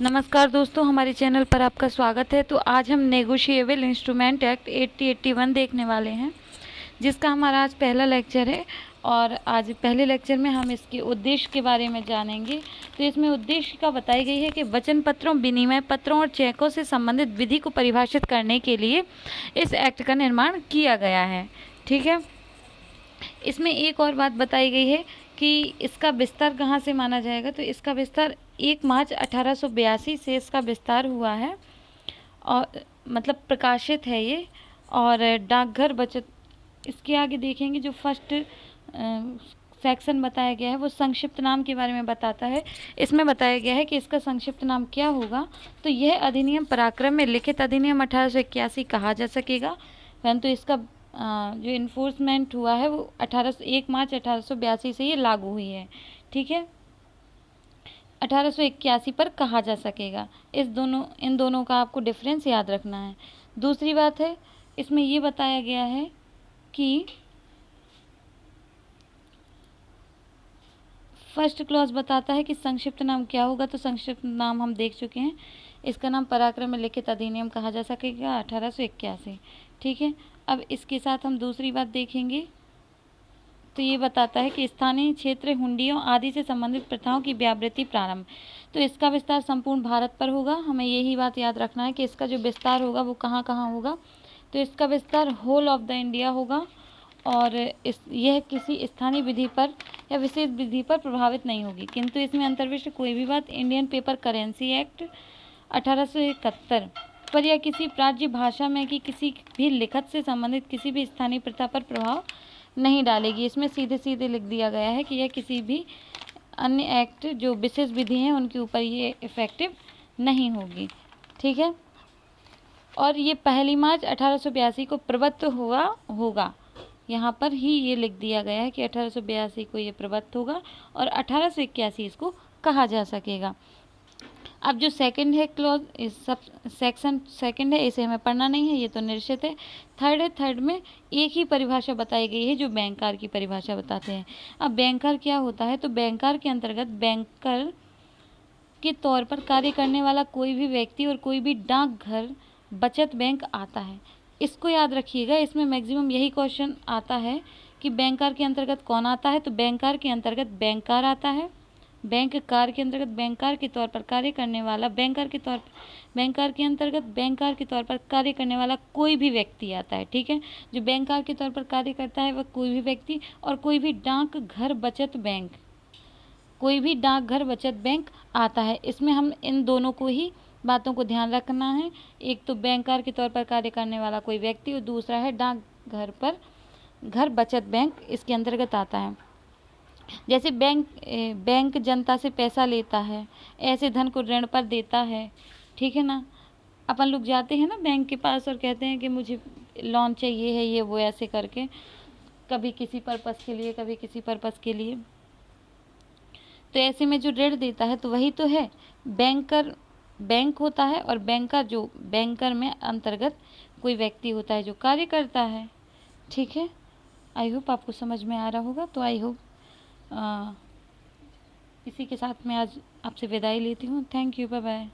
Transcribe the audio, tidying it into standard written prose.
नमस्कार दोस्तों, हमारे चैनल पर आपका स्वागत है। तो आज हम नेगोशिएबल इंस्ट्रूमेंट एक्ट 8081 देखने वाले हैं, जिसका हमारा आज पहला लेक्चर है। और आज पहले लेक्चर में हम इसके उद्देश्य के बारे में जानेंगे। तो इसमें उद्देश्य का बताई गई है कि वचन पत्रों, विनिमय पत्रों और चेकों से संबंधित विधि को परिभाषित करने के लिए इस एक्ट का निर्माण किया गया है। ठीक है। इसमें एक और बात बताई गई है कि इसका विस्तार कहाँ से माना जाएगा। तो इसका विस्तार 1 मार्च 1882 से इसका विस्तार हुआ है और मतलब प्रकाशित है ये। और डाकघर बचत, इसके आगे देखेंगे जो फर्स्ट सेक्शन बताया गया है वो संक्षिप्त नाम के बारे में बताता है। इसमें बताया गया है कि इसका संक्षिप्त नाम क्या होगा। तो यह अधिनियम पराक्रम में लिखित अधिनियम 1881 कहा जा सकेगा, परंतु इसका जो इन्फोर्समेंट हुआ है वो 1 मार्च 1882 से ये लागू हुई है। ठीक है। 1881 पर कहा जा सकेगा। इन दोनों का आपको डिफरेंस याद रखना है। दूसरी बात है, इसमें ये बताया गया है कि फर्स्ट क्लॉज बताता है कि संक्षिप्त नाम क्या होगा। तो संक्षिप्त नाम हम देख चुके हैं, इसका नाम पराक्रम में लिखित अधिनियम कहा जा सकेगा 1881। ठीक है। अब इसके साथ हम दूसरी बात देखेंगे। तो ये बताता है कि स्थानीय क्षेत्र, हुंडियों आदि से संबंधित प्रथाओं की व्यावृत्ति प्रारंभ। तो इसका विस्तार संपूर्ण भारत पर होगा। हमें यही बात याद रखना है कि इसका जो विस्तार होगा वो कहाँ कहाँ होगा। तो इसका विस्तार होल ऑफ द इंडिया होगा और यह किसी स्थानीय विधि पर या विशेष विधि पर प्रभावित नहीं होगी। किंतु इसमें अंतर्विष्ट कोई भी बात इंडियन पेपर करेंसी एक्ट 1871 पर या किसी प्राज्य भाषा में कि किसी भी लिखत से संबंधित किसी भी स्थानीय प्रथा पर प्रभाव नहीं डालेगी। इसमें सीधे सीधे लिख दिया गया है कि यह किसी भी अन्य एक्ट जो विशेष विधि हैं उनके ऊपर ये इफेक्टिव नहीं होगी। ठीक है। और ये 1 मार्च 1882 को प्रवृत्त हुआ होगा। यहाँ पर ही ये लिख दिया गया है कि 1882 को ये प्रवृत्त होगा और 1881 इसको कहा जा सकेगा। अब जो सेकंड है क्लॉज, इस सब सेक्शन सेकंड है, इसे हमें पढ़ना नहीं है, ये तो निश्चित है। थर्ड है, थर्ड में एक ही परिभाषा बताई गई है जो बैंकर की परिभाषा बताते हैं। अब बैंकर क्या होता है। तो बैंकर के अंतर्गत बैंकर के तौर पर कार्य करने वाला कोई भी व्यक्ति और कोई भी डाकघर, बचत बैंक आता है। इसको याद रखिएगा, इसमें मैक्सिमम यही क्वेश्चन आता है कि बैंकर के अंतर्गत कौन आता है। तो बैंकर के अंतर्गत बैंकर आता है। बैंककार के अंतर्गत बैंकर के तौर पर कार्य करने वाला, बैंकर के अंतर्गत बैंकर के तौर पर कार्य करने वाला कोई भी व्यक्ति आता है। ठीक है। जो बैंकर के तौर पर कार्य करता है वह कोई भी व्यक्ति और कोई भी डाकघर बचत बैंक आता है। इसमें हम इन दोनों को ही बातों को ध्यान रखना है। एक तो बैंकर के तौर पर कार्य करने वाला कोई व्यक्ति और दूसरा है घर बचत बैंक इसके अंतर्गत आता है। जैसे बैंक जनता से पैसा लेता है, ऐसे धन को ऋण पर देता है। ठीक है ना। अपन लोग जाते हैं ना बैंक के पास और कहते हैं कि मुझे लोन चाहिए है, ये वो ऐसे करके, कभी किसी पर्पस के लिए, कभी किसी पर्पस के लिए। तो ऐसे में जो ऋण देता है तो वही तो है बैंकर, बैंक होता है। और बैंकर में अंतर्गत कोई व्यक्ति होता है जो कार्य करता है। ठीक है। आई होप आपको समझ में आ रहा होगा। तो आई होप इसी के साथ मैं आज आपसे विदाई लेती हूँ। Thank you, bye bye.